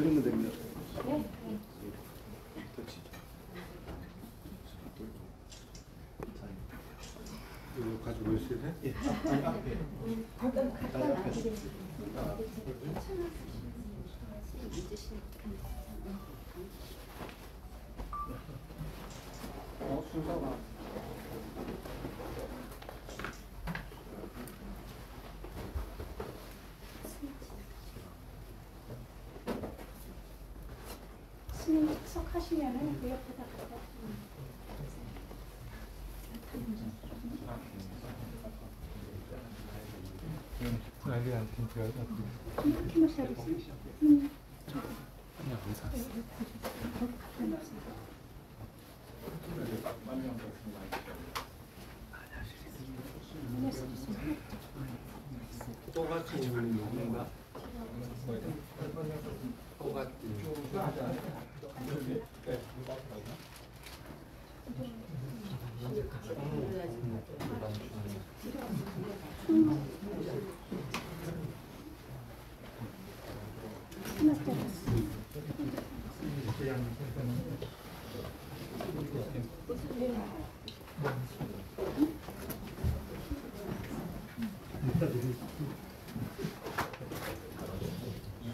들리면 됩니다. 네. 이거 가지고 있어야 돼? 예. 아니 앞에. 순서가. 스님 축석하시면은 그 옆에다 갖다 이렇게 마셔야 돼. 똑같이 있는 건가? 똑같이.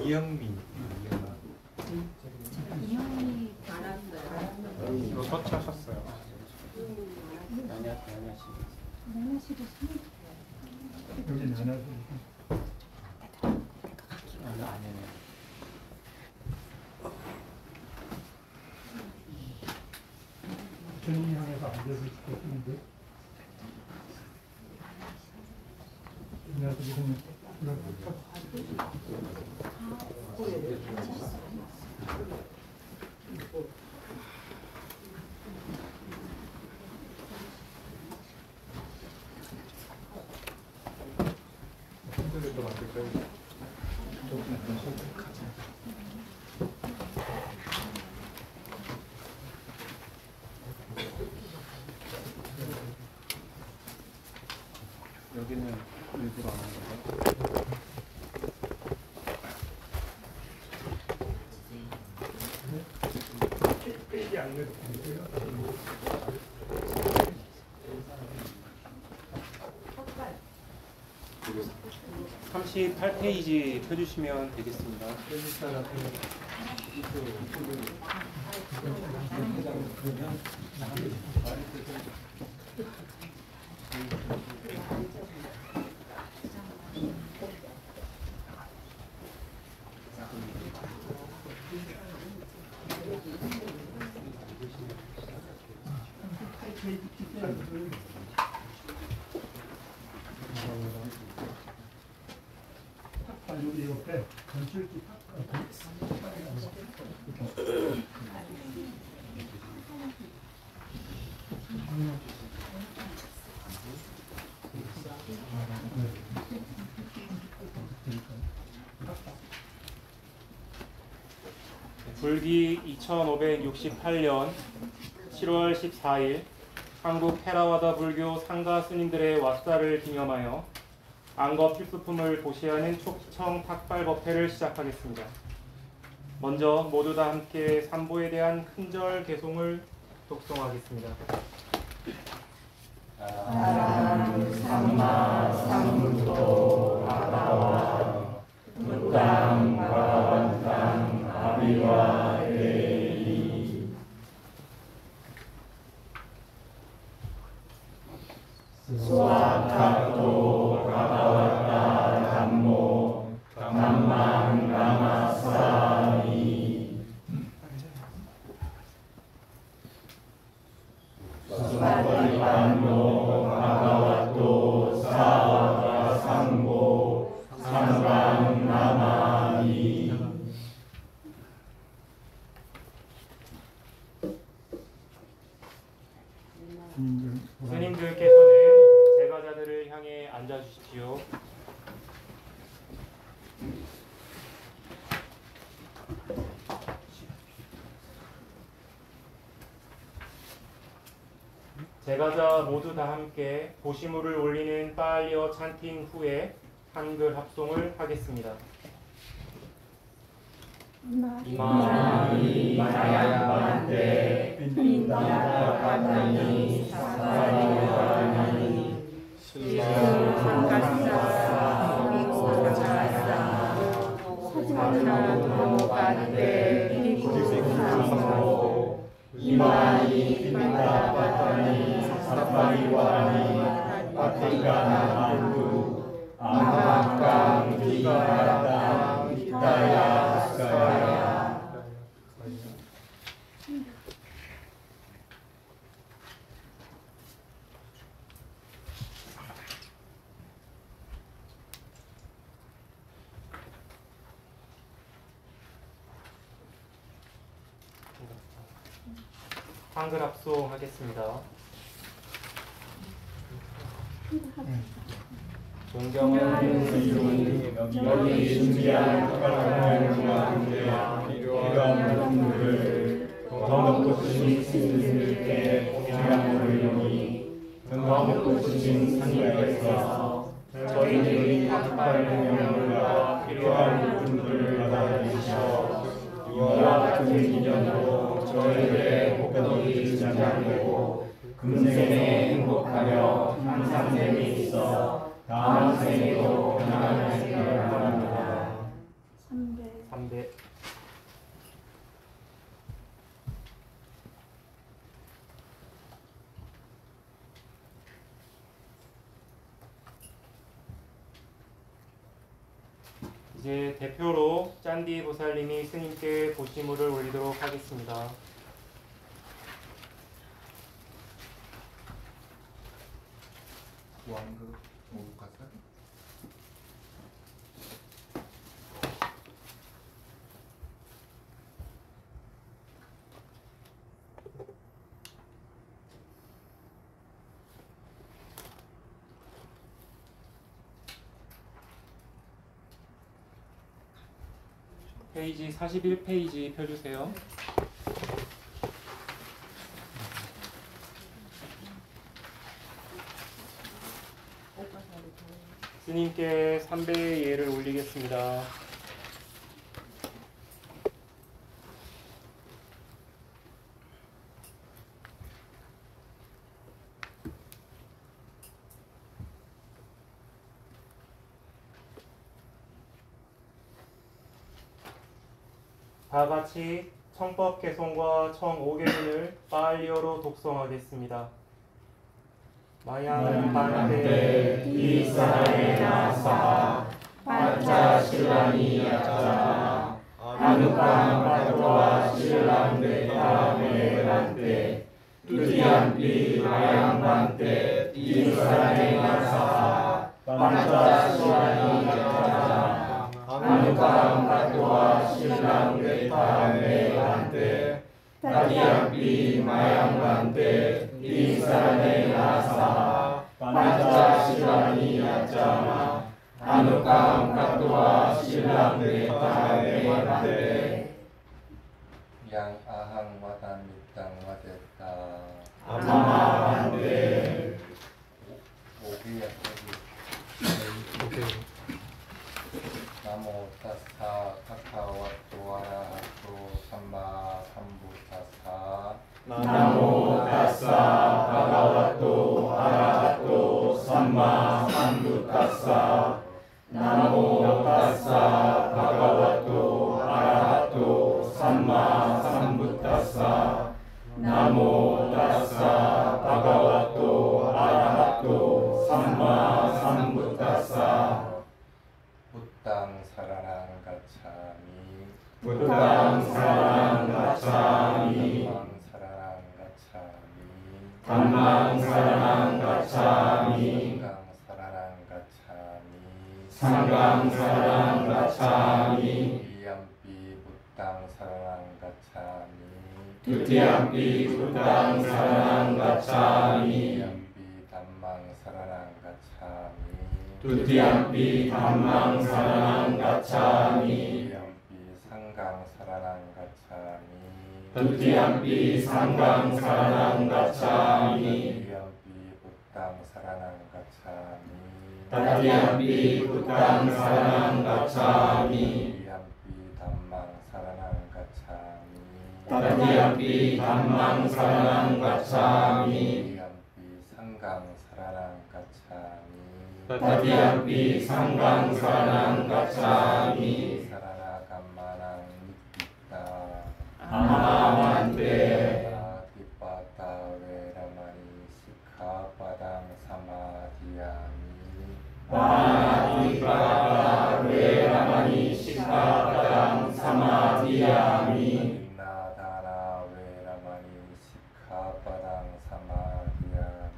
이영민. 이형이 달았어요. 이거 서치하셨어요. 안녕하시고 스님. 여기는 안 하고 주님 향해서 앉아서 싶었는데 그래서 여기는 일부러 안 하는 건가? 빼지 않는 38페이지 펴주시면 되겠습니다. 여기 옆에 건축기 불기 2568년 7월 14일 한국 테라와다 불교 상가 스님들의 왓사를 기념하여 안거 필수품을 도시하는 촉청 탁발법회를 시작하겠습니다. 먼저 모두 다 함께 삼보에 대한 큰절 개송을 독송하겠습니다. 삼마 삼부토 아바와 무땅 바완땅 아비와 에이 스와타토 가바와타 담모 담망 라마사이 스와티반노 가바와토 사와 상고 상강 나마이 스님들께서는 제가자들을 향해 앉아주십시오. 제가자 모두 다 함께 보시물을 올리는 파알리어 찬팅 후에 한글 합송을 하겠습니다. 이마니 마야반테 빈다파타니 사사리와니 실성가사 미고자사 사사노반테 비구사모 이마니 빈다파타니 사사리와니 파티가나만두 아마강 비가라당 비타야 스카야 한글 합송하겠습니다. 존경하는 스님이 여기 준비한 특별한 공부와 필요한 분들을 더 먹고 주신 스님들께 공양을 이루니 더 먹고 주신 상가에서 저희들이 탁발의 명령과 필요한 분들을 받아주셔 이와 같은 기념으로 저희들의 복덕이 장장되고 금생에 행복하며 항상 재미있어 다음 생에도 평안하시기를 바랍니다. 3대 이제 대표로 짠디 보살님이 스님께 보시물을 올리도록 하겠습니다. 왕극 오가사 페이지 41페이지 펴주세요. 스님께 3배의 예를 올리겠습니다. 다같이 청법 개송과 청오계문을 파알리어로 독송하겠습니다. 마양 반테 이사라에나 사하 파차실라니 야자 아누강 파토와 실란데 다메란테 두티안피 마양 반테 이사라에나 사하 파차실라니 야자 아누강 파토와 실란데 다메란테 타디안피 마양 반테 이사라에나 사하 판차실라니 야자마 아누강 카토와 실랑데 타메반테 양 아항 와단 밑당 와댔다 아마반테 오기야 오기 나모 타스타 카카와토 아라하토 삼마 삼부타사 나모 타사 바가와토 아라하토 삼마 삼부타사 나모 타사 바가와토 아라하토 삼마 삼부타사 나모 타사 바가와토 아라하토 삼마 삼부타사 부땅 사라랑 가차미 부땅 사랑 가차미 사라랑 가차미 담망 사랑 가차미 상강 사라랑 가차미 상강 사랑 가차미 이암비 부땅 사라랑 가차미 두티암비 부땅 사랑 가차미 이암비 담망 사라랑 가차미 두티암비 담망 사랑 가차미 이암비 상강 사라랑 가차미 두티암비 상강 사랑 가차미 이암비 부땅 사라랑 가차미 다티암비 부땅 사랑 가차미 이암비 담망 사라랑 가차미 따디암피 담망 사라낭 가차미 따디암피 상강 사라낭 가차미 따디암피 상강 사라낭 가차미 사라나 감마낭 미띠따 아마만테 아티빠타 베라마니 시카바당 사마디야미 파나티파타 웨라마니 시카파당 사마디야미 나다나 베라마니 시카바당 사마디야미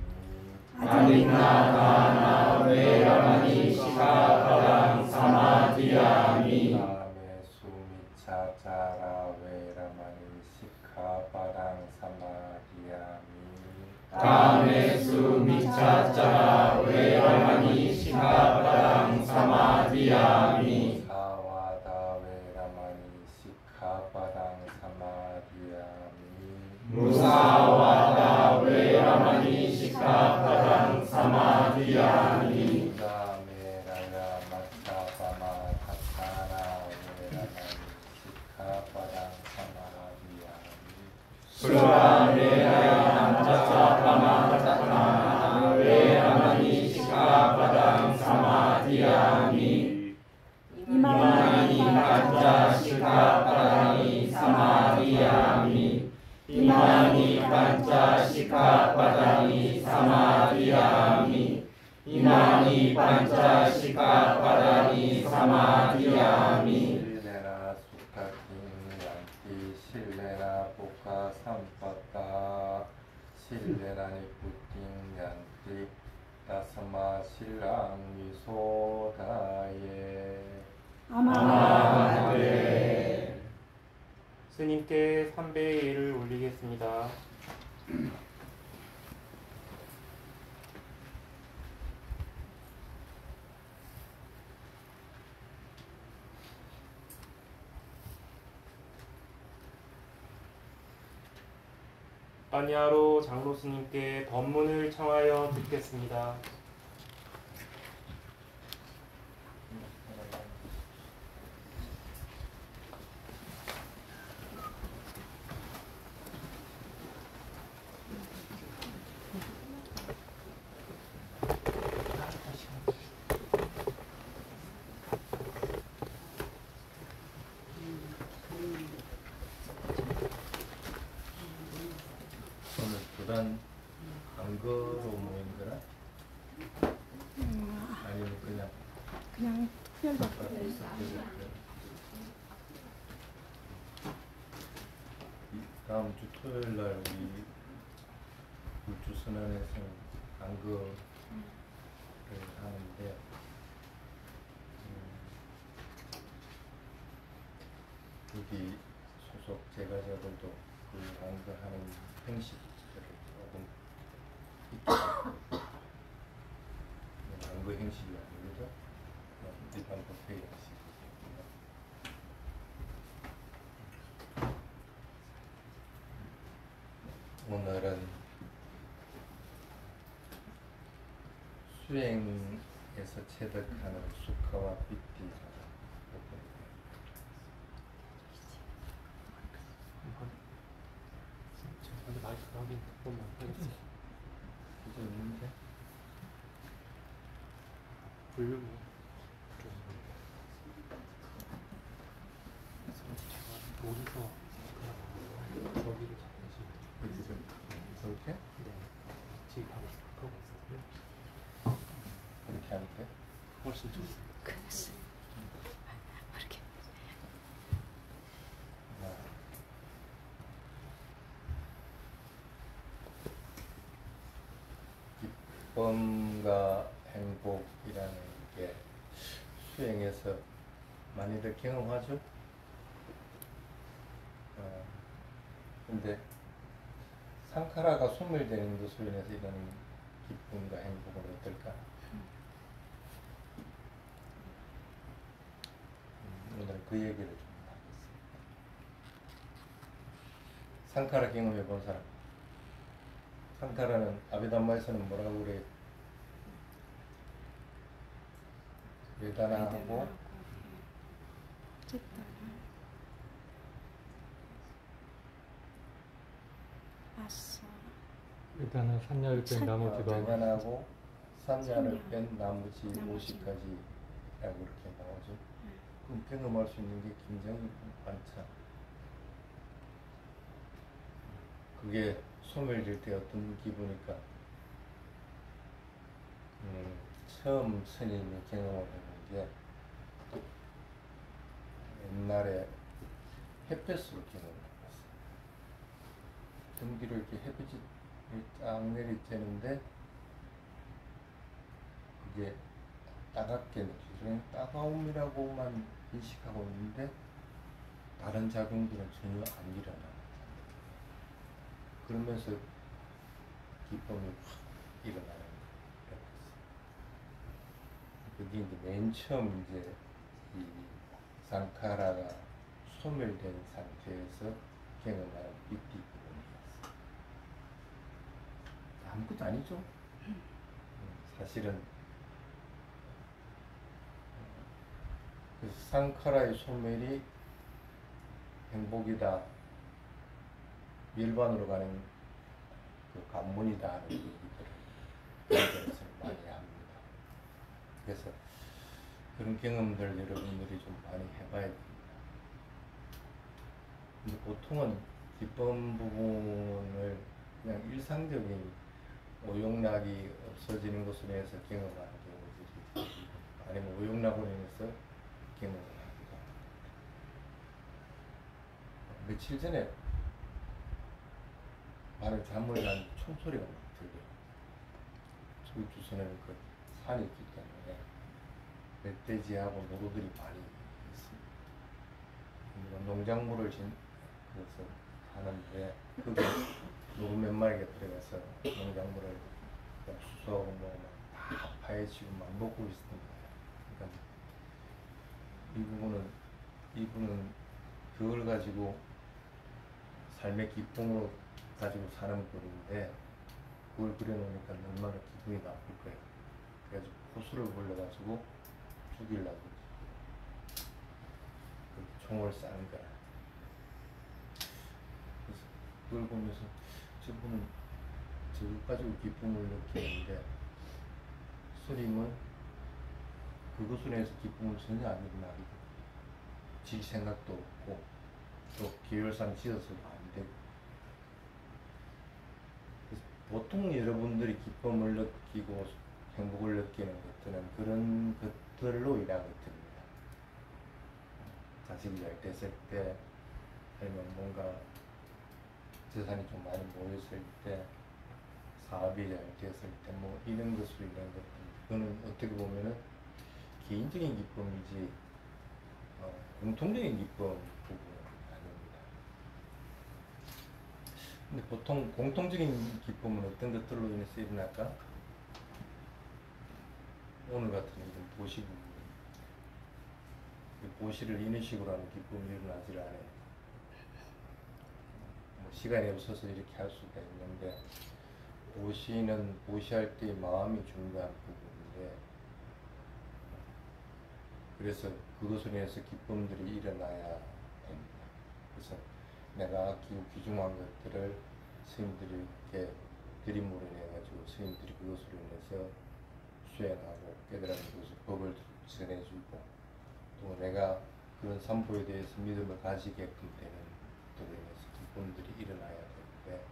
아닉나다나 웨라마니 시카파당 사마디야미 다음에 수미차자라 베라마니 시카바당 사마디야미 가메수 미차짜라 웨라마니 시카파당 사마디야미 사와다 베라마니 시카바당 사마디야미 무사와다 웨라마니 시카파당 사마디야미 다메라야 마차바마 타타나 베라마니 시카바당 사마디야미 수라메라야 남자짜파마타나 웨라마니 시카파당 사마디야미 이마니 반자 시카파당이 사마디야미 이마니 반자 시카파당이 사마디야미 이마니 반자 시카파당이 사마디야미 실레나 수카킹 얀티 실레나 보카 삼빠따 실레나니 뿌팅 얀티 다스마 실랑 미소다예 아마네 스님께 3배의 예를 올리겠습니다. 아니하로 장로 스님께 법문을 청하여 듣겠습니다. 오늘 부단 안거로 모인 거라? 아니면 그냥 특별히 다음 주 토요일 날 우리 울주선언에서 안거를 하는데 여기 소속 제가자들도 그 안거하는 형식들을 조금 안거 형식이 아니거든. 일반 법회 형식입니다. 오늘은 수행에서 체득하는 수카와 삐띠 먼저 마이크 확인 한 번만 하겠습니다. 이제 있는데 볼륨 어디서 저기를 잡으시 이렇게 좀 이렇게 네. 지금 하고 있거든요. 이렇게 하면 돼. 훨씬 좋습니다. 기쁨과 행복이라는 게 수행에서 많이들 경험하죠. 근데 상카라가 소멸되는 것으로 인해서 이런 기쁨과 행복은 어떨까? 오늘 그 얘기를 좀 하겠습니다. 상카라 경험해 본 사람? 상카라는 아비담마에서는 뭐라고 그래? 외다나하고 일단은 산야를 뺀 나머지가 대관하고 산야를 산야. 뺀 나머지 나머지. 50가지라고 이렇게 나오죠. 그럼 경험할 수 있는 게 굉장히 많죠. 그게 소멸될 때 어떤 기분일까? 처음 스님이 경험을 해본 게 옛날에 햇볕으로 경험을 해봤어요. 등뒤로 이렇게 햇빛이 쫙 내리쬐는데 그게 따갑게 느껴져요. 따가움이라고만 인식하고 있는데 다른 작용들은 전혀 안 일어나요. 그러면서 기쁨이 확 일어나는 거예요. 그게 이제 맨 처음 이제 이 상카라가 소멸된 상태에서 경험하는 이띠 기분이었어요. 아무것도 아니죠. 사실은 그 상카라의 소멸이 행복이다, 멸반으로 가는 그 관문이다 하는 얘기들을 인터넷에서 많이 합니다. 그래서 그런 경험들 여러분들이 좀 많이 해봐야 됩니다. 근데 보통은 기쁨 부분을 그냥 일상적인 오용락이 없어지는 것으로 해서 경험하는 경우들이 있고, 아니면 오용락으로 인해서 경험을 하기도 합니다. 며칠 전에 밤에 잠을 잔 총소리가 막 들려요. 저희 주소에는 그 산이 있기 때문에 멧돼지하고 노루들이 많이 있습니다. 농작물을 그래서 하는데 거기 노루 몇 마리가 들어가서 농작물을 수소하고 뭐다 파헤치고 막 먹고 있었던 거예요. 그러니까 이분은 그걸 가지고 삶의 기쁨으로 가지고 사는 분인데 그걸 그려놓으니까 얼마나 기분이 나쁠 거예요. 그래가지고 호수를 불러가지고 죽이려고 그 총을 싼 거야. 그래서 그걸 보면서 저분은 저거 가지고 기쁨을 느끼는데 스님은 그것으로 해서 기쁨을 전혀 안 일어나게 질 생각도 없고 또 계열상 지어서도 안 되고. 그래서 보통 여러분들이 기쁨을 느끼고 행복을 느끼는 것들은 그런 것들로 인한 것들입니다. 자식이 잘 됐을 때, 아니면 뭔가 재산이 좀 많이 모였을 때, 사업이 잘 됐을 때, 뭐 이런 것으로 인한 것들. 그거는 어떻게 보면은 개인적인 기쁨이지 공통적인 기쁨 부분은 아닙니다. 근데 보통 공통적인 기쁨은 어떤 것들로 인해서 일어날까? 오늘 같은 이런 보시 부분, 보시를 이런 식으로 하는 기쁨이 일어나질 않아요. 뭐 시간이 없어서 이렇게 할 수가 있는데, 보시는 보시할 때 마음이 중요한 부분인데, 그래서 그것으로 인해서 기쁨들이 일어나야 됩니다. 그래서 내가 아끼고 귀중한 것들을 스님들에게 드림으로 인해가지고 스님들이 그것으로 인해서 수행하고 깨달은 것을 법을 전해주고, 또 내가 그런 산보에 대해서 믿음을 가지게끔 되는 것으로 인해서 기쁨들이 일어나야 되는데,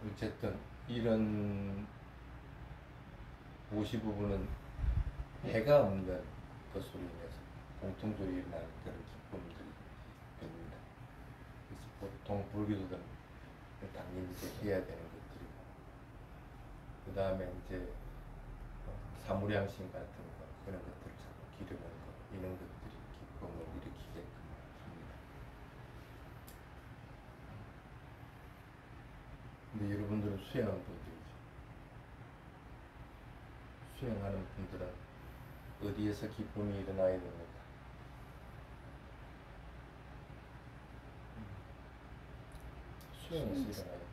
어쨌든 이런 보시 부분은 해가 없는 것으로 인해서 공통적으로 일어나는 그런 기쁨들이 됩니다. 그래서 보통 불교도들은 당연히 이제 해야 되는 것들이고, 그 다음에 이제 사무량심 같은 거, 그런 것들을 자꾸 기르는 거, 이런 것들이 기쁨을 일으키게끔 합니다. 근데 여러분들은 수행하는 분들이죠. 수행하는 분들은 어디에서 기쁨이 일어나야 됩니까? 수행에서 일어나야 됩니다.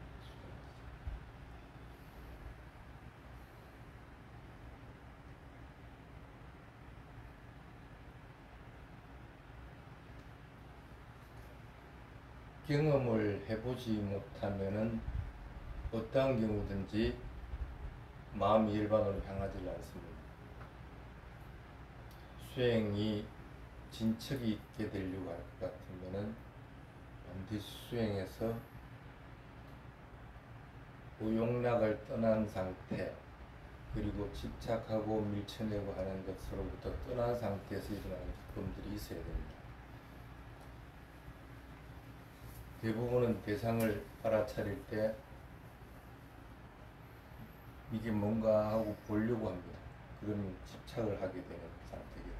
경험을 해보지 못하면은 어떠한 경우든지 마음이 일반으로 향하지 않습니다. 수행이 진척이 있게 되려고 할 것 같으면은 반드시 수행해서 오용락을 떠난 상태, 그리고 집착하고 밀쳐내고 하는 것으로부터 떠난 상태에서 일어나는 기쁨들이 있어야 됩니다. 대부분은 대상을 알아차릴 때 이게 뭔가 하고 보려고 합니다. 그러면 집착을 하게 되는 상태겠죠.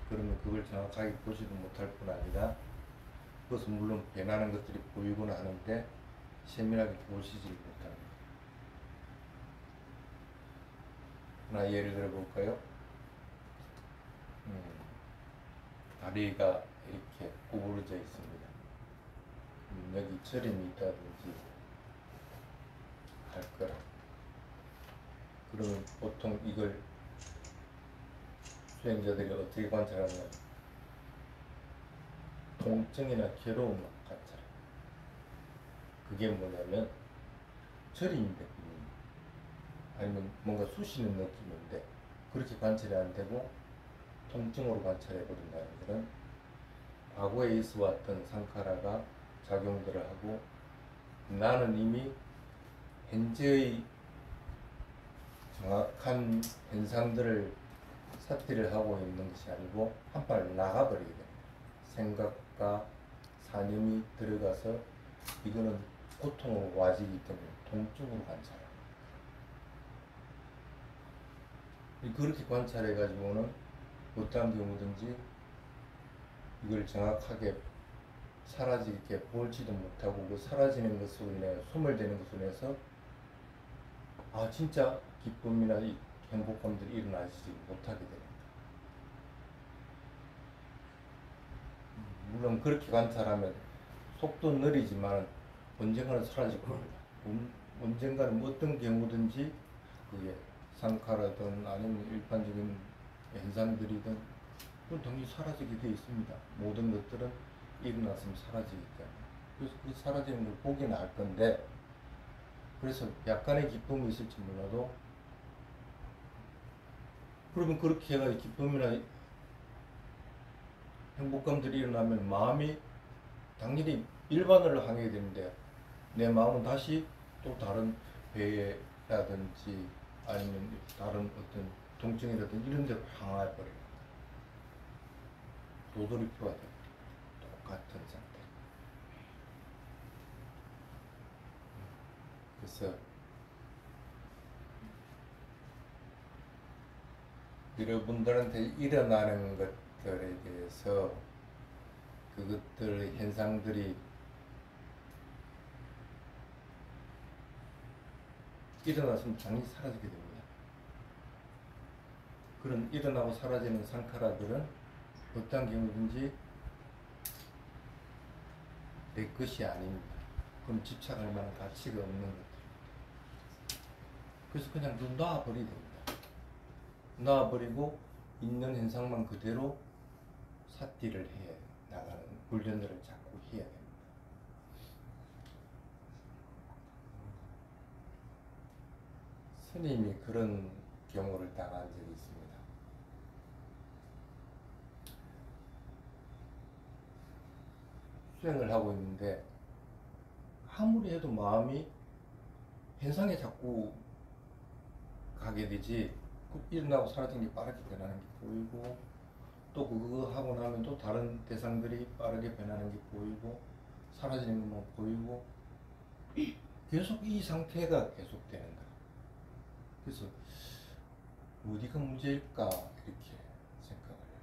그러면 그걸 정확하게 보지도 못할 뿐 아니라 그것은 물론 변하는 것들이 보이곤 하는데 세밀하게 보시지 못합니다. 하나 예를 들어 볼까요? 다리가 이렇게 구부러져 있습니다. 여기 저림이 있다든지 할 거라. 그러면 보통 이걸 수행자들이 어떻게 관찰하냐면 통증이나 괴로움을 관찰해요. 그게 뭐냐면 저림인데 아니면 뭔가 쑤시는 느낌인데 그렇게 관찰이 안 되고 통증으로 관찰해 버린다는 것은 과거에 있어 왔던 상카라가 작용들을 하고 나는 이미 현재의 정확한 현상들을 사티를 하고 있는 것이 아니고 한 발 나가버리게 됩니다. 생각과 사념이 들어가서 이거는 고통으로 와지기 때문에 통증으로 관찰합니다. 그렇게 관찰해가지고는 어떠한 경우든지 이걸 정확하게 사라지게 볼지도 못하고 그 사라지는 것으로 인해 소멸되는 것으로 인해서 아 진짜 기쁨이나 이 행복감들이 일어나지 못하게 됩니다. 물론 그렇게 관찰하면 속도 느리지만 언젠가는 사라질 겁니다. 언젠가는 어떤 경우든지 그게 상카라든 아니면 일반적인 현상들이든 그건 당연히 사라지게 되어 있습니다. 모든 것들은 일어났으면 사라지기 때문에. 그래서 그 사라지는 걸 보기는 할 건데 그래서 약간의 기쁨이 있을지 몰라도 그러면 그렇게 해가지고 기쁨이나 행복감들이 일어나면 마음이 당연히 일반으로 향하게 되는데 내 마음은 다시 또 다른 배라든지 아니면 다른 어떤 통증이라든지 이런 데로 향해 버립니다. 도돌이표가 됩니다. 똑같은 상태. 그래서 여러분들한테 일어나는 것들에 대해서 그것들의 현상들이 일어났으면 당연히 사라지게 됩니다. 그런 일어나고 사라지는 상카라들은 어떤 경우든지 내 것이 아닙니다. 그럼 집착할 만한 가치가 없는 것들. 그래서 그냥 놔버리게 됩니다. 놔버리고 있는 현상만 그대로 사띠를 해 나가는 훈련들을 자꾸 해야 됩니다. 스님이 그런 경우를 당한 적이 있습니다. 수행을 하고 있는데 아무리 해도 마음이 현상에 자꾸 가게 되지 일어나고 사라지는 게 빠르게 변하는 게 보이고 또 그거 하고 나면 또 다른 대상들이 빠르게 변하는 게 보이고 사라지는 것만 보이고 계속 이 상태가 계속되는 거야. 그래서 어디가 문제일까 이렇게 생각을 해요.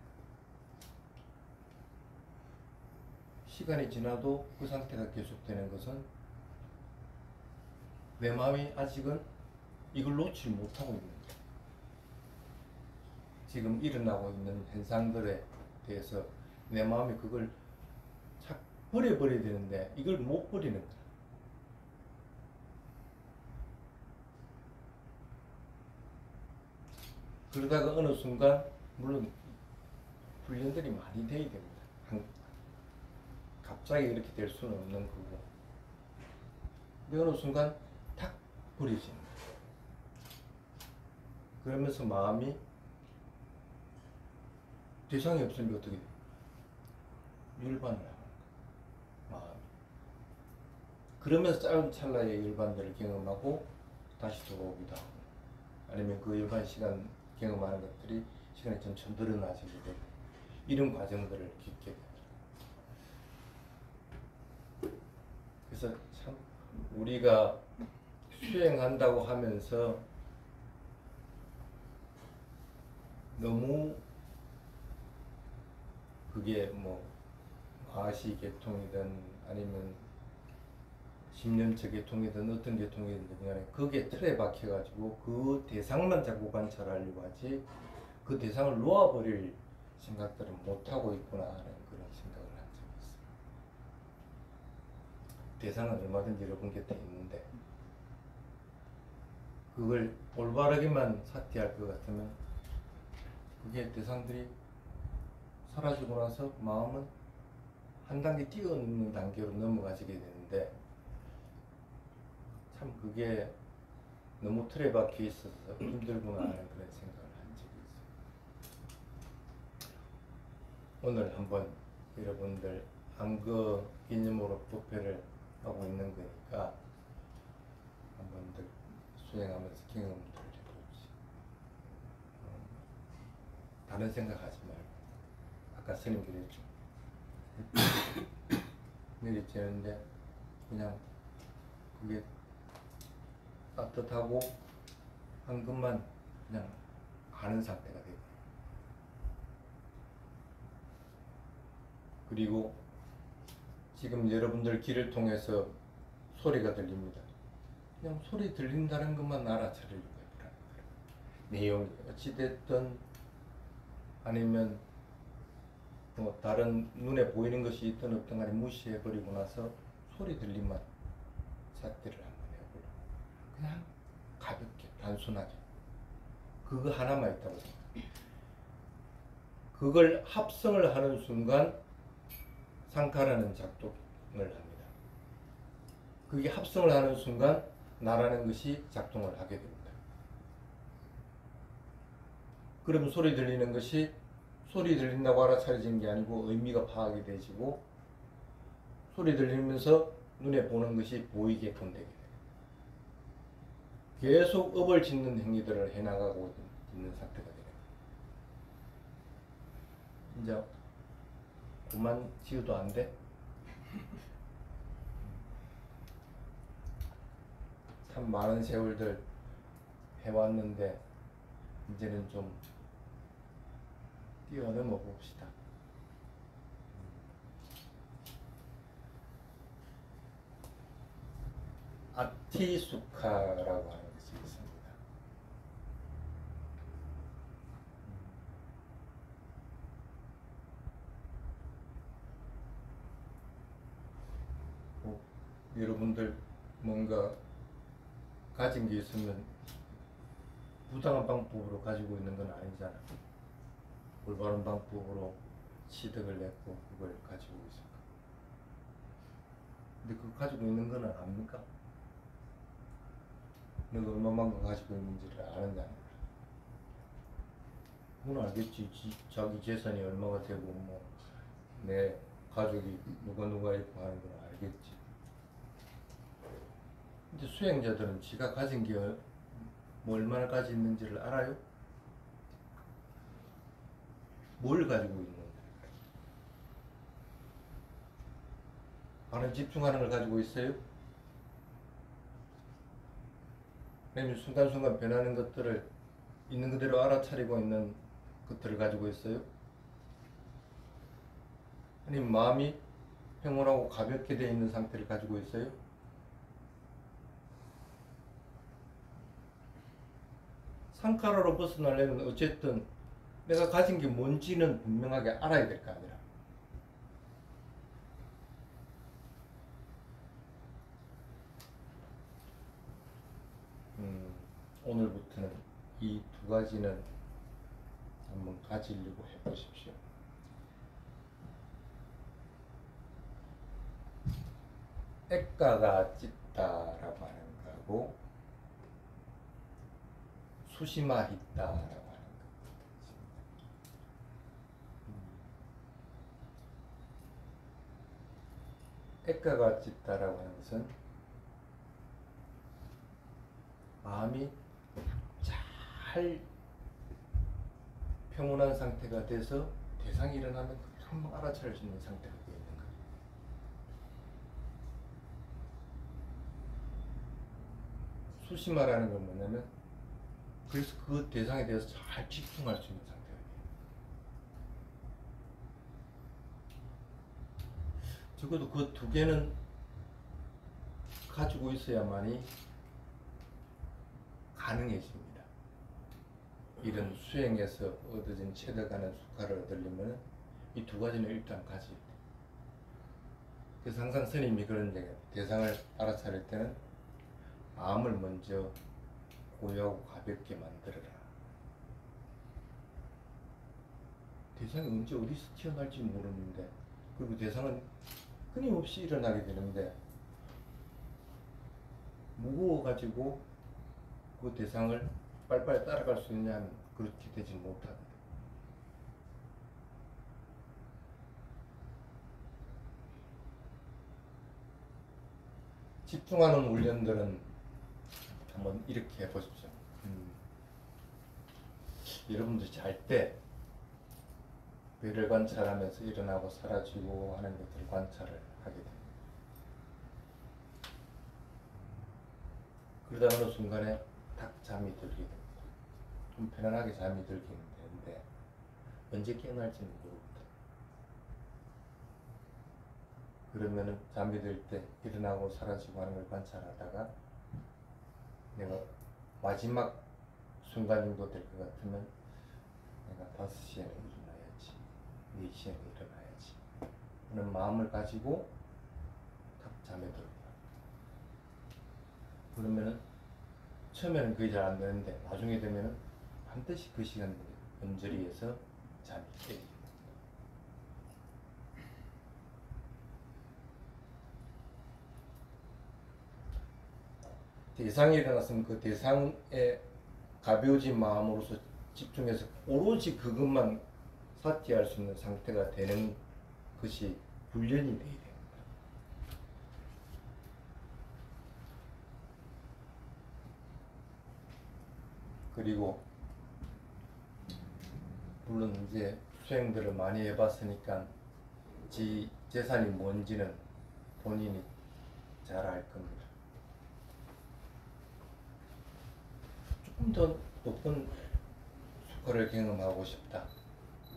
시간이 지나도 그 상태가 계속되는 것은 내 마음이 아직은 이걸 놓지 못하고 있는 거예요. 지금 일어나고 있는 현상들에 대해서 내 마음이 그걸 착 버려버려야 되는데 이걸 못 버리는 거예요. 그러다가 어느 순간 물론 훈련들이 많이 돼야 됩니다. 갑자기 이렇게 될 수는 없는 거고, 근데 어느 순간 탁 버려지는 거예요. 그러면서 마음이 대상이 없으니까 어떻게 돼요? 율반을 하는 거예요. 마음이. 그러면서 짧은 찰나의 율반들을 경험하고 다시 돌아오기도 하고, 아니면 그 율반 시간 경험하는 것들이 시간이 점점 늘어나지게 되고, 이런 과정들을 겪게 됩니다. 그래서 참 우리가 수행한다고 하면서 너무 그게 뭐 마시 계통이든 아니면 10년째 계통이든 어떤 계통이든 간에 거기에 틀에 박혀가지고 그 대상만 자꾸 관찰하려고 하지, 그 대상을 놓아버릴 생각들은 못하고 있구나 하는 그런 생각을 한 적이 있어요. 대상은 얼마든지 여러분 곁에 있는데 그걸 올바르게만 삭제할 것 같으면 그게 대상들이 사라지고 나서 마음은 한 단계 뛰어넘는 단계로 넘어가지게 되는데, 참 그게 너무 틀에 박혀 있어서 힘들구나 하는 그런 생각을 한 적이 있어요. 오늘 한번 여러분들 안거 기념으로 부패를 하고 있는 거니까 한번들 수행하면서 경험을 해보십시오. 다른 생각하지 말고, 아까 스님 그랬죠. 내리쬐는데 그냥 그게 따뜻하고 한 것만 그냥 아는 상태가 되고, 그리고 지금 여러분들 귀를 통해서 소리가 들립니다. 그냥 소리 들린다는 것만 알아차리려고 해보라는 거예요. 내용이 어찌됐든 아니면 뭐 다른 눈에 보이는 것이 있든 없든 간에 무시해버리고 나서 소리 들림만 삭제를 한번 해보려고. 그냥 가볍게 단순하게 그거 하나만 있다고 생각해요. 그걸 합성을 하는 순간 상카라는 작동을 합니다. 그게 합성을 하는 순간 나라는 것이 작동을 하게 됩니다. 그러면 소리 들리는 것이 소리 들린다고 알아차려지는 게 아니고 의미가 파악이 되지고, 소리 들리면서 눈에 보는 것이 보이게끔 되게 돼요. 계속 업을 짓는 행위들을 해나가고 있는 상태가 되는 거예요. 이제 그만 지어도 안 돼? 참 많은 세월들 해왔는데 이제는 좀 뛰어넘어 봅시다. 아티수카라고 하는 것이 있습니다. 여러분들 뭔가 가진 게 있으면 부당한 방법으로 가지고 있는 건 아니잖아. 올바른 방법으로 취득을 했고 그걸 가지고 있을까. 근데 그거 가지고 있는 건 압니까? 내가 얼마만큼 가지고 있는지를 아느냐. 그건 알겠지. 자기 재산이 얼마가 되고 뭐 내 가족이 누가 있고 하는 건 알겠지. 근데 수행자들은 지가 가진 게 뭐 얼마나 가지고 있는지를 알아요? 뭘 가지고 있는데? 바로 집중하는 걸 가지고 있어요? 아니면 순간순간 변하는 것들을 있는 그대로 알아차리고 있는 것들을 가지고 있어요? 아니면 마음이 평온하고 가볍게 되어 있는 상태를 가지고 있어요? 상카라로 벗어나려면 어쨌든 내가 가진 게 뭔지는 분명하게 알아야 될 거 아니라. 오늘부터는 이 두 가지는 한번 가지려고 해보십시오. 액가가 짙다라고 하는 거하고 수심화있다라고 하는 거. 액가가 짙다라고 하는 것은 마음이 잘 평온한 상태가 돼서 대상이 일어나면 금방 알아차릴 수 있는 상태가 되어 있는 거예요. 수심화라는 건 뭐냐면 그래서 그 대상에 대해서 잘 집중할 수 있는 상태가 돼요. 적어도 그 두 개는 가지고 있어야만이 가능해집니다. 이런 수행에서 얻어진 채덕하는 수가를 얻으려면 이 두 가지는 일단 가져야 돼요. 그래서 항상 스님이 그런 얘기해요. 대상을 알아차릴 때는 마음을 먼저 고요하고 가볍게 만들어라. 대상이 언제 어디서 튀어나올지 모르는데, 그리고 대상은 끊임없이 일어나게 되는데 무거워가지고 그 대상을 빨리빨리 따라갈 수 있냐면 그렇게 되지 못합니다. 집중하는 훈련들은 한번 이렇게 해보십시오. 여러분들이 잘 때 배를 관찰하면서 일어나고 사라지고 하는 것들을 관찰을 하게 됩니다. 그러다 어느 순간에 딱 잠이 들게 됩니다. 좀 편안하게 잠이 들기는 되는데 언제 깨어날지는 모릅니다. 그러면은 잠이 들 때 일어나고 사라지고 하는 걸 관찰하다가 내가 마지막 순간 정도 될 것 같으면 내가 5시에는 일어나야지, 4시에는 일어나야지 하는 마음을 가지고 딱 잠에 들어요. 그러면은 처음에는 그게 잘 안 되는데 나중에 되면은 반드시 그 시간 언저리에서 잠이 깨요. 대상이 일어났으면 그 대상에 가벼워진 마음으로서 집중해서 오로지 그것만 사티할 수 있는 상태가 되는 것이 훈련이 돼야 됩니다. 그리고 물론 이제 수행들을 많이 해봤으니까 지 재산이 뭔지는 본인이 잘 알 겁니다. 조금 더 높은 수가를 경험하고 싶다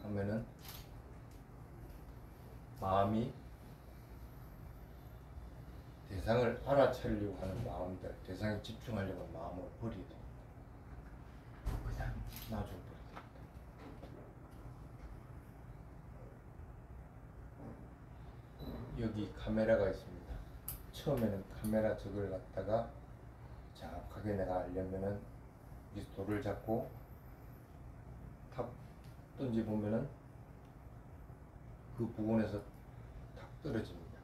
하면은 마음이 대상을 알아차리려고 하는 마음들, 대상에 집중하려고 하는 마음을 버려야 됩니다. 그냥 놔줘버려야 됩니다. 여기 카메라가 있습니다. 처음에는 카메라 저걸 갖다가 정확하게 내가 알려면은 이 돌을 잡고 탁 던져보면은 그 부분에서 탁 떨어집니다.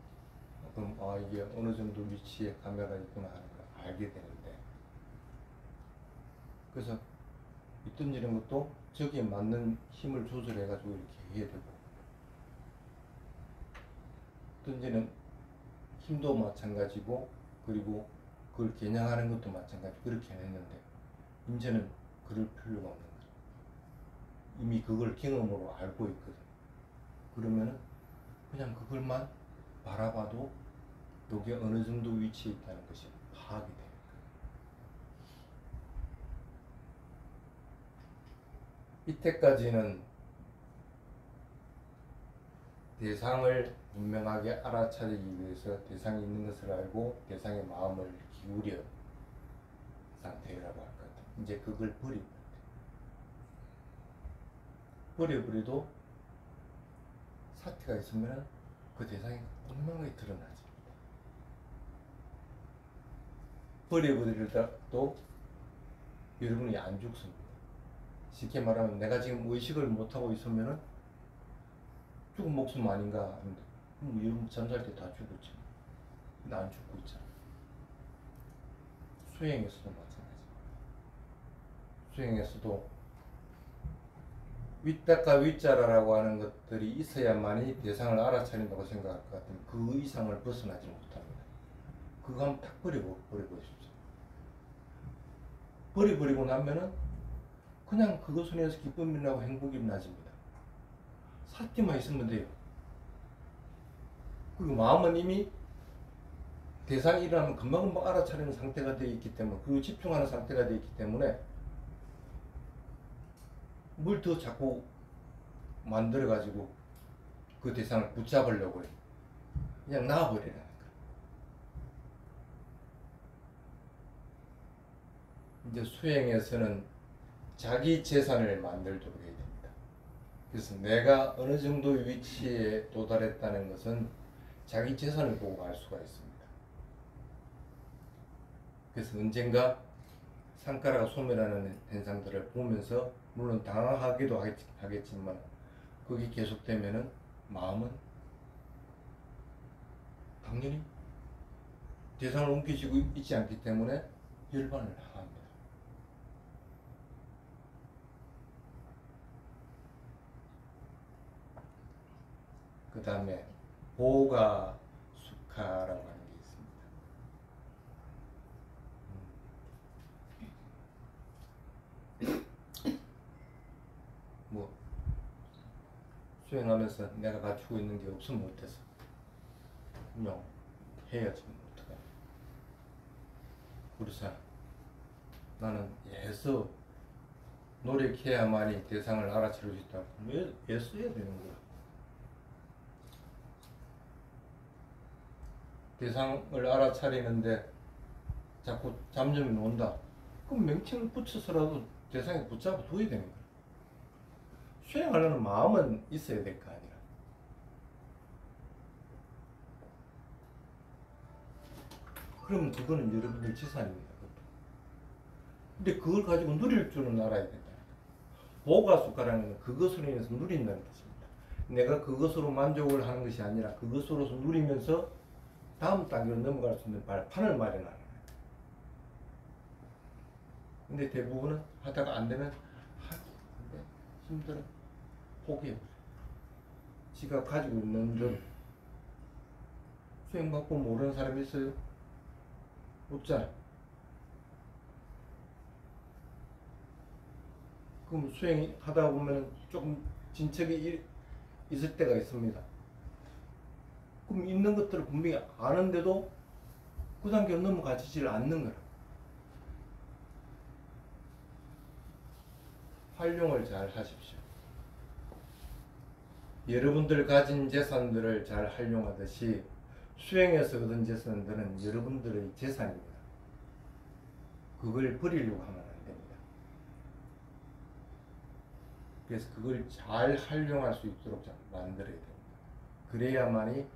그럼 아 이게 어느 정도 위치에 카메라가 있구나 하는 걸 알게 되는데, 그래서 이 던지는 것도 저기에 맞는 힘을 조절해 가지고 이렇게 해야 되고, 던지는 힘도 마찬가지고, 그리고 그걸 겨냥하는 것도 마찬가지고 그렇게 했는데 이제는 그럴 필요가 없는 거죠. 이미 그걸 경험으로 알고 있거든. 그러면은 그냥 그걸만 바라봐도 여기 어느 정도 위치에 있다는 것이 파악이 됩니다. 이때까지는 대상을 분명하게 알아차리기 위해서 대상이 있는 것을 알고 대상의 마음을 기울여 상태라고 할 것 같아요. 이제 그걸 버리면 돼요. 버려버려도 사태가 있으면 그 대상이 분명하게 드러나지. 버려버리다도 여러분이 안 죽습니다. 쉽게 말하면 내가 지금 의식을 못하고 있으면은 죽은 목숨 아닌가 하는데 여러분 잠잘 때 다 죽었죠. 근데 안 죽고 있잖아. 수행에서도 마찬가지. 수행에서도 윗다가 윗자라라고 하는 것들이 있어야만이 대상을 알아차린다고 생각할 것 같으면 그 이상을 벗어나지 못합니다. 그거 한번 탁 버려보십시오. 버리고 나면은 그냥 그것으로 인해서 기쁨이 나고 행복이 나집니다. 샀기만 있으면 돼요. 그리고 마음은 이미 대상이 일어나면 금방금방 알아차리는 상태가 되어 있기 때문에, 그리고 집중하는 상태가 되어 있기 때문에 뭘 더 자꾸 만들어 가지고 그 대상을 붙잡으려고 해요. 그냥 놔버리라는 거예요. 이제 수행에서는 자기 재산을 만들도록 해야 됩니다. 그래서 내가 어느 정도의 위치에 도달했다는 것은 자기 재산을 보고 알 수가 있습니다. 그래서 언젠가 상가라가 소멸하는 현상들을 보면서 물론 당황하기도 하겠지만 그게 계속되면은 마음은 당연히 대상을 옮기지고 있지 않기 때문에 열반을 합니다. 그 다음에 보가 수카라고 하는 게 있습니다. 뭐 수행하면서 내가 갖추고 있는 게 없으면 어때서? 그냥 해야지 뭐 어떡하냐. 그래서 나는 애써 노력해야만이 대상을 알아차릴 수 있다. 왜 애써야 되는 거야? 대상을 알아차리는데 자꾸 잡념이 논다. 그럼 명칭을 붙여서라도 대상에 붙잡아 둬야 되는 거야. 수행하려는 마음은 있어야 될 거 아니야. 그러면 그거는 여러분들 재산입니다. 근데 그걸 가지고 누릴 줄은 알아야 된다. 보가수가라는 건 그것으로 인해서 누린다는 뜻입니다. 내가 그것으로 만족을 하는 것이 아니라 그것으로서 누리면서 다음 단계로 넘어갈 수 있는 발판을 마련하는 거예요. 근데 대부분은 하다가 안 되면 근데 힘들어. 포기해버려. 지가 가지고 있는 점 수행 받고 모르는 사람이 있어요? 없잖아. 그럼 수행 하다 보면 조금 진척이 있을 때가 있습니다. 그럼 있는 것들을 분명히 아는데도 그 단계로 넘어가지를 않는 거라. 활용을 잘 하십시오. 여러분들 가진 재산들을 잘 활용하듯이 수행에서 얻은 재산들은 여러분들의 재산입니다. 그걸 버리려고 하면 안 됩니다. 그래서 그걸 잘 활용할 수 있도록 만들어야 됩니다. 그래야만이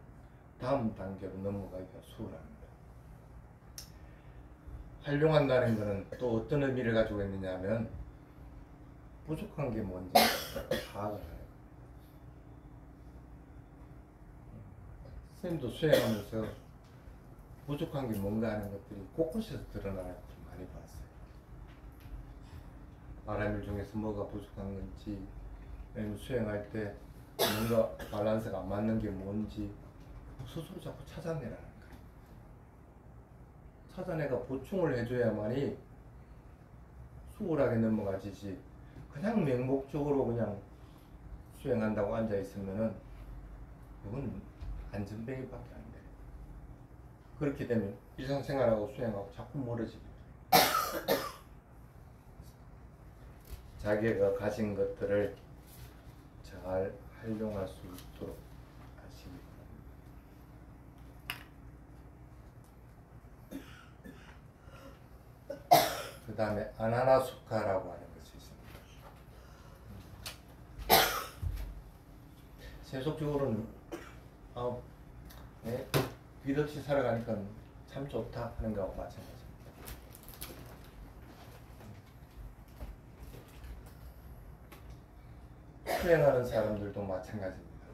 다음 단계로 넘어가기가 수월합니다. 활용한다는 것은 또 어떤 의미를 가지고 있느냐 하면 부족한 게 뭔지 파악을 하는 거예요. 선생님도 수행하면서 부족한 게 뭔가 하는 것들이 곳곳에서 드러나는 것을 많이 봤어요. 바람일 중에서 뭐가 부족한 건지, 아니면 수행할 때 뭔가 밸런스가 안 맞는 게 뭔지 스스로 자꾸 찾아내라는 거예요. 찾아내가 보충을 해줘야만이 수월하게 넘어가지지, 그냥 맹목적으로 그냥 수행한다고 앉아 있으면은 그건 안전뱅이밖에 안 돼요. 그렇게 되면 일상생활하고 수행하고 자꾸 멀어집니다. 자기가 가진 것들을 잘 활용할 수 있도록 하시기 바랍니다. 그 다음에 아나나수카라고 하는 것이 있습니다. 세속적으로는 빚 없이 살아가니까 참 좋다 하는 거하고 마찬가지입니다. 수행하는 사람들도 마찬가지입니다.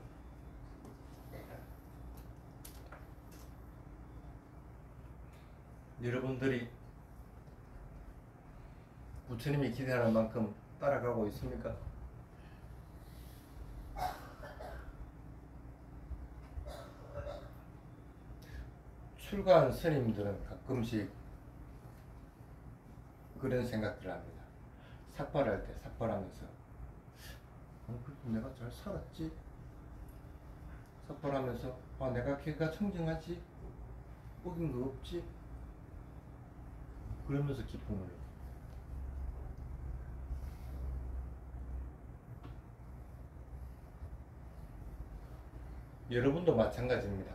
여러분들이 부처님이 기대하는 만큼 따라가고 있습니까? 출가한 스님들은 가끔씩 그런 생각들을 합니다. 삭발할 때 삭발하면서 그래도 내가 잘 살았지? 삭발하면서 내가 걔가 청정하지? 어긴 거 없지? 그러면서 기쁨을 느껴요. 여러분도 마찬가지입니다.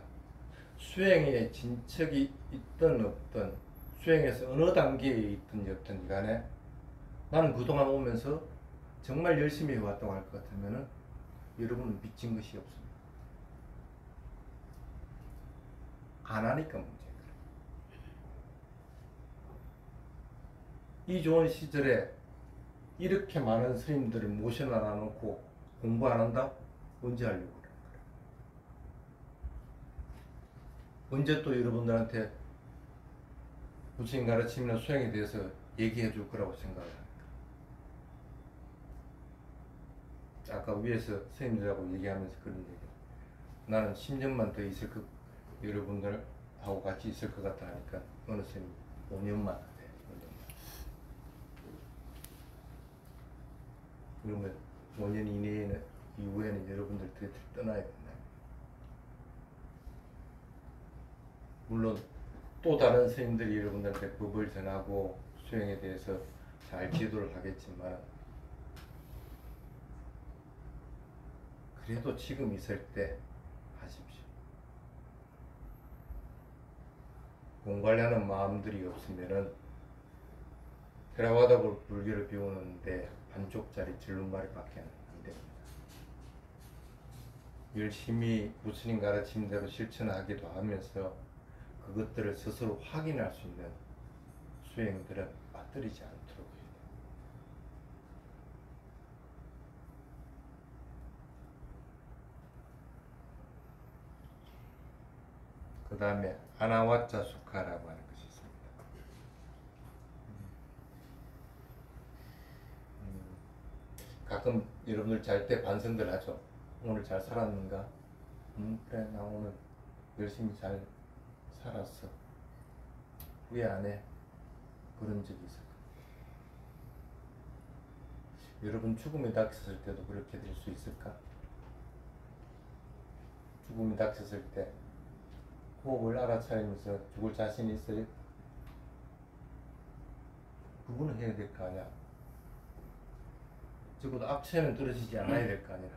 수행에 진척이 있든 없든 수행에서 어느 단계에 있든 없든 간에 나는 그동안 오면서 정말 열심히 해왔다고 할 것 같으면은 여러분은 미친 것이 없습니다. 안 하니까 문제예요. 이 좋은 시절에 이렇게 많은 스님들을 모셔놔 놓고 공부 안 한다? 언제 하려고 그래? 언제 또 여러분들한테 부처님 가르침이나 수행에 대해서 얘기해 줄 거라고 생각을 합니다. 아까 위에서 스님들하고 얘기하면서 그런 얘기, 나는 10년만 더 있을 것, 여러분들하고 같이 있을 것 같다 하니까 어느 스님 5년만 돼. 5년만. 그러면 5년 이내에는 이후에는 여러분들 더 떠나야 된다. 물론 또 다른 스님들이 여러분들한테 법을 전하고 수행에 대해서 잘 지도를 하겠지만 그래도 지금 있을 때 하십시오. 공부하려는 마음들이 없으면은 테라와다 불교를 배우는데 반쪽짜리 줄눈말이밖에 안 됩니다. 열심히 부처님 가르친 대로 실천하기도 하면서 그것들을 스스로 확인할 수 있는 수행들은 빠뜨리지 않도록 해야 돼요. 그 다음에 아나와짜 수카라고 하는 것이 있습니다. 가끔 여러분들 잘 때 반성들 하죠. 오늘 잘 살았는가? 그래 나 오늘 열심히 잘 살았어. 후회 안 해? 그런 적이 있을까? 여러분 죽음에 닥쳤을 때도 그렇게 될 수 있을까? 죽음에 닥쳤을 때 호흡을 알아차리면서 죽을 자신 있어요? 그거는 해야 될 거 아니야. 적어도 악체는 떨어지지 않아야 될 거 아니라.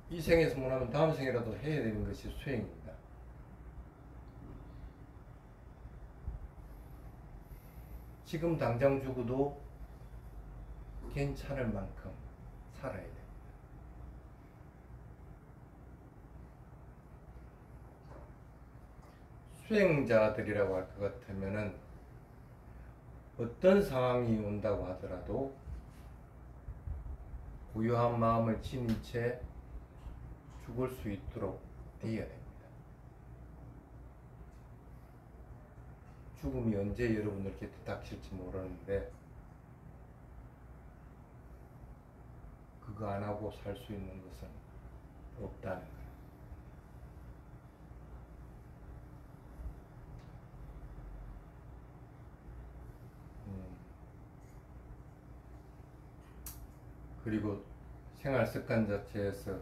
이 생에서 못하면 다음 생이라도 해야 되는 것이 수행입니다. 지금 당장 죽어도 괜찮을 만큼 살아야 됩니다. 수행자들이라고 할 것 같으면은 어떤 상황이 온다고 하더라도 고요한 마음을 지닌 채 죽을 수 있도록 되어야 됩니다. 죽음이 언제 여러분들 곁에 닥칠지 모르는데 그거 안 하고 살 수 있는 것은 없다는 거예요. 그리고 생활 습관 자체에서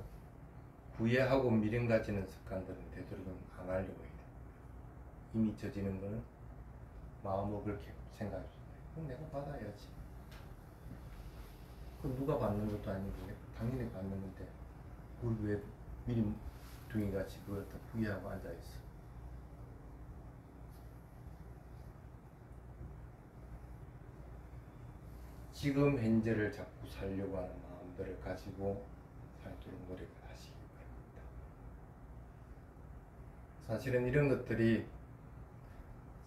구애하고 미련 가지는 습관들은 되도록이면 안 하려고 해요. 이미 져지는 거는 마음먹을 생각이 그럼 내가 받아야지. 그럼 누가 받는 것도 아니고 당연히 받는 건데 우리 왜 미리 둥이같이 그걸 다 구애하고 앉아있어. 지금 현재를 자꾸 살려고 하는 마음들을 가지고 살도록 노력을 하시기 바랍니다. 사실은 이런 것들이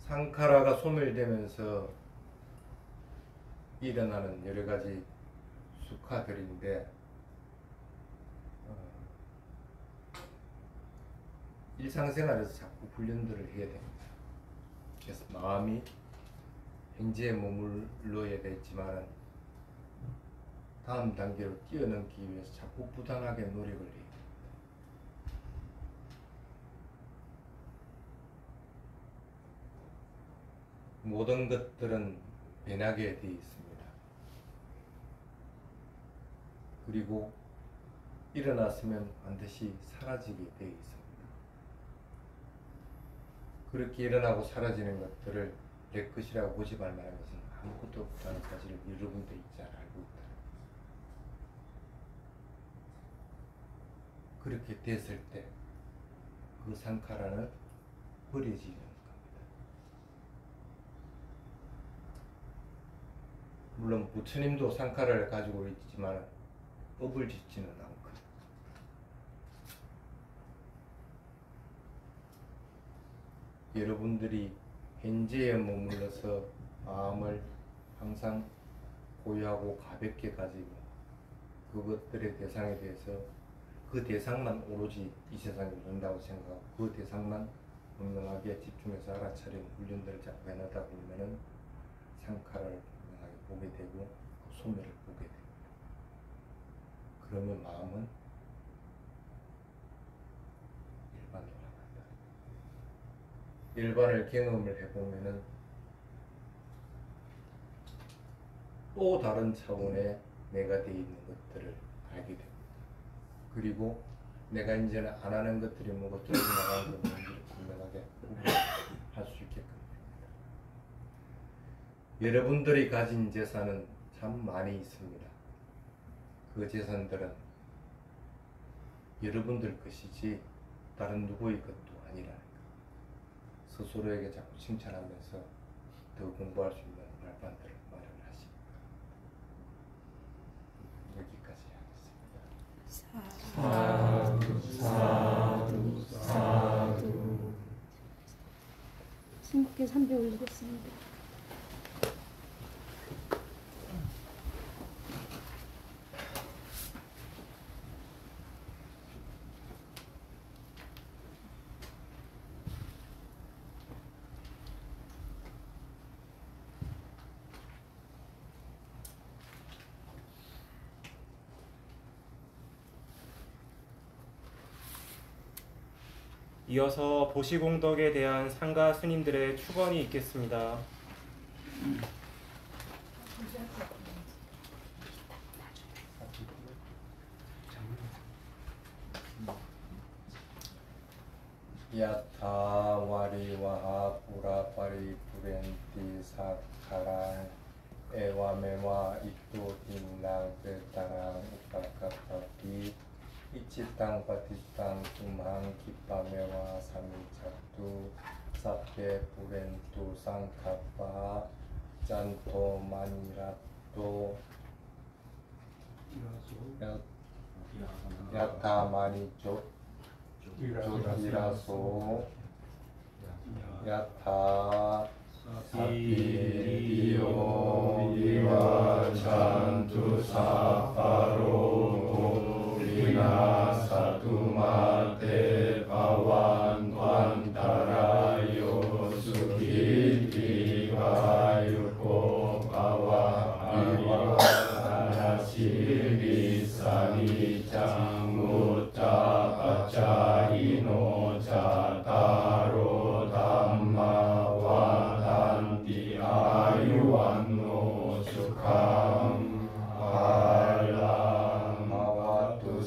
상카라가 소멸되면서 일어나는 여러 가지 수카들인데 일상생활에서 자꾸 훈련들을 해야 됩니다. 마음이 현재에 머물러야 되지만 다음 단계로 뛰어넘기 위해서 자꾸 부단하게 노력을 해요. 모든 것들은 변하게 되어 있습니다. 그리고 일어났으면 반드시 사라지게 되어 있습니다. 그렇게 일어나고 사라지는 것들을 내 것이라고 고집할 만한 것은 아무것도 없다는 사실을 여러분들이 잘 알고 있다. 그렇게 됐을 때 그 상카라는 버려지는 겁니다. 물론 부처님도 상카라를 가지고 있지만 법을 짓지는 않거든요. 여러분들이 현재에 머물러서 마음을 항상 고요하고 가볍게 가지고 그것들의 대상에 대해서 그 대상만 오로지 이 세상에 온다고 생각하고 그 대상만 분명하게 집중해서 알아차리는 훈련들을 자꾸 해나다 보면은 상카라를 분명하게 보게 되고 그 소멸을 보게 됩니다. 그러면 마음은 일반으로 나간다. 일반을 경험을 해보면은 또 다른 차원의 내가 되어 있는 것들을 알게 됩니다. 그리고 내가 이제는 안 하는 것들이 뭐고 뚫려 나가는 게 뭔지를 분명하게 할 수 있게끔 됩니다. 여러분들이 가진 재산은 참 많이 있습니다. 그 재산들은 여러분들 것이지 다른 누구의 것도 아니라는 것. 스스로에게 자꾸 칭찬하면서 더 공부할 수 있는 발판들을 마련하십니다. 여기까지 하겠습니다. 사두 사두 사두. 신국께 삼배 올리겠습니다. 이어서 보시공덕에 대한 상가 스님들의 축언이 있겠습니다. 야타 와리와하 뿌라파리 뿌렌티 사카랑 에와메와 이토 딘랑 베타랑 우파카파티 이치땅 파티땅 tumang kipamewa samicatu sape purentu sangkapa janto manirato yata manijo iraso yata sapiyo diwa jantu saparo Vina satumate pawan pantarayo sukiti vayuko pawa avanasiri sani changuta pacaino cataro dhamma vadanti ayuvanno sukham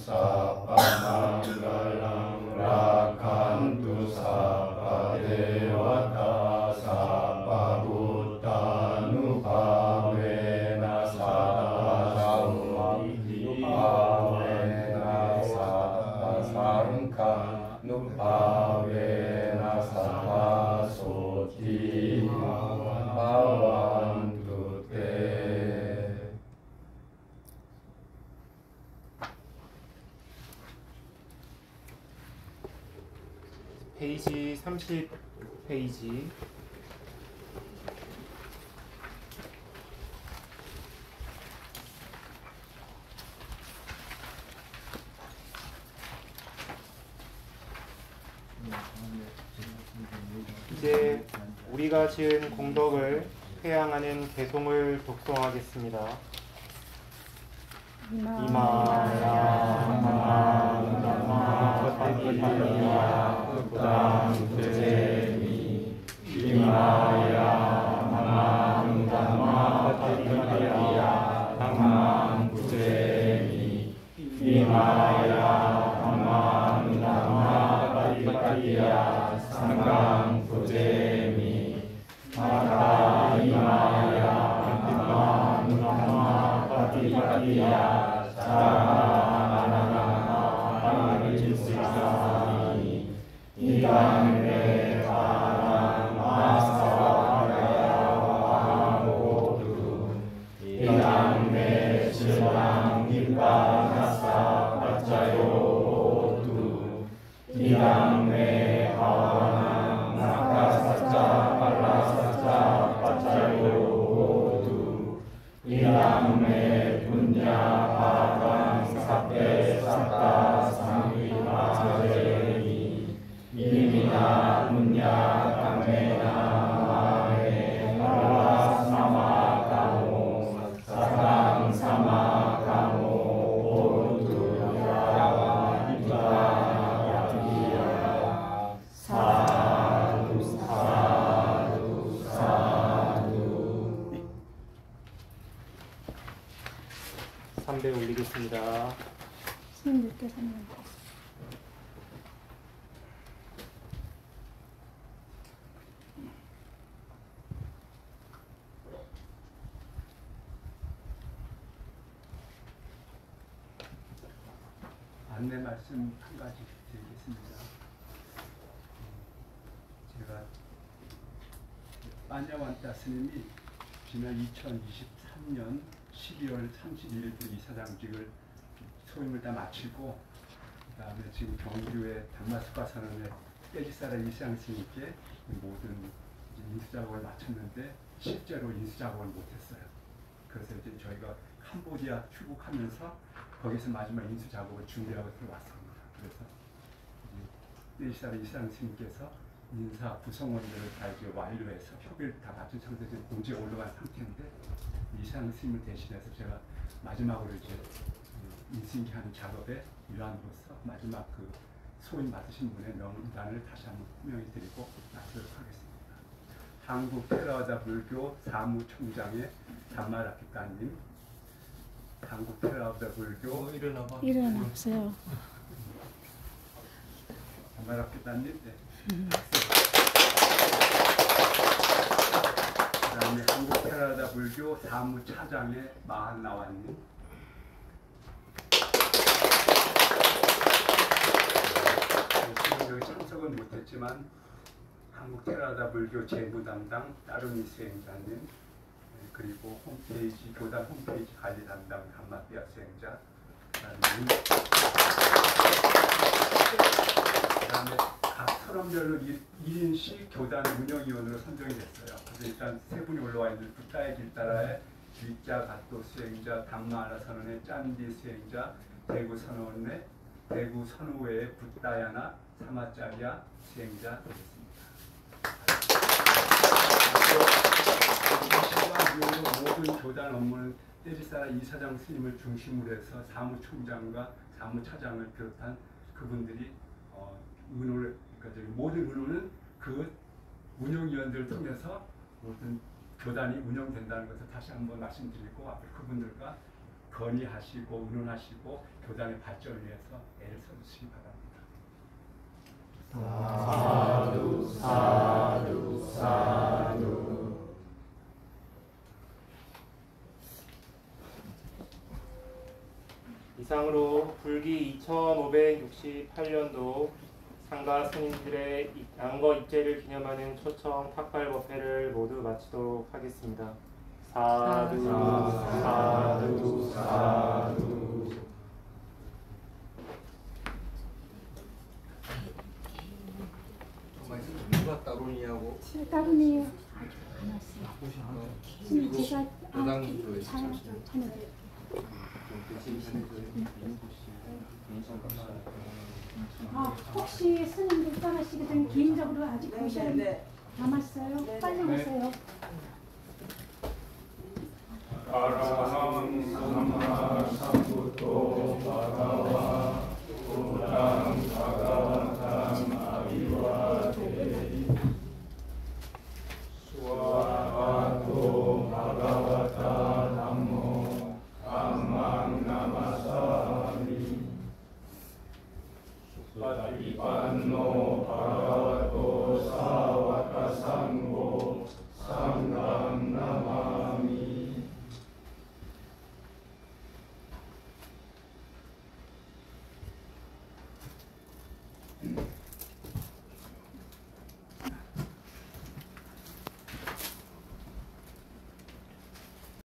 Sapa manggalang rakantu sapa dewata sapa bhutanu pavena sapa nupavena sapa sangka nupavena sapa soti bhavantu te. 페이지 30페이지. 이제 우리가 지은 공덕을 회양하는 개송을 독송하겠습니다. 삼배 올리겠습니다. 스님들께서는 안내 말씀 한 가지 드리겠습니다. 제가 빠냐완따 스님이 지난 2023년 12월 31일부터 이사장직을 소임을 다 마치고 그다음에 지금 경주의 담마스과 선언의 떼지사라 이상 스님께 모든 인수작업을 마쳤는데 실제로 인수작업을 못했어요. 그래서 이제 저희가 캄보디아 출국하면서 거기서 마지막 인수작업을 준비하고 들어왔습니다. 그래서 떼지사라 이상 스님께서 인사 구성원들을 다 이제 완료해서 협의를 다 마친 상태에서 공지에 올라간 상태인데 이상 스님을 대신해서 제가 마지막으로 이제 인수인계하는 작업의 일환으로서 마지막 그 소임 받으신 분의 명단을 다시 한번 호명해 드리고 마치도록 하겠습니다. 한국 테라와다 불교 사무총장의 담마라키따님, 한국 테라와다 불교 일어나세요. 담마라키따님, 네. 그다음에 한국 테라와다 불교 사무차장의 마한나와님, 지금 여기 참석은 못했지만 한국 테라와다 불교 재무 담당 따르미 수행자님, 그리고 홈페이지 교단 홈페이지 관리 담당 담마띠아 수행자, 그다음에 각 선언별로 1인씩 교단 운영위원으로 선정이 됐어요. 그래서 일단 세 분이 올라와 있는 붓다의 길따라의 위자 갓도 수행자, 담마하나 선언의 짠디 수행자, 대구 선언의 대구 선우회의 붓다야나 사마짜리아 수행자 되겠습니다. 모든 교단 업무는 떼지사라 이사장 스님을 중심으로 해서 사무총장과 사무차장을 비롯한 그분들이 의논을, 그러니까 모든 의논은 그 운영위원들을 통해서 모든 교단이 운영된다는 것을 다시 한번 말씀드리고 앞으로 그분들과 건의하시고 의논하시고 교단의 발전을 위해서 애를 써주시기 바랍니다. 사두 사두 사두. 이상으로 불기 2568년도 상가 스님들의 양거 입제를 기념하는 초청 탁발법회를 모두 마치도록 하겠습니다. 사두 사두 사두. 누가 따로냐고. 따로니요. 스님 제가 혹시 스님들 떠나시게 되면 개인적으로 아직 보셔야 남았어요? 네, 빨리 네. 하세요. 아라함 삼마 삼부토 바가와 부당 바가와탐 아비와테 수와토 바가와타 남모 감망 나마사미 수파티판노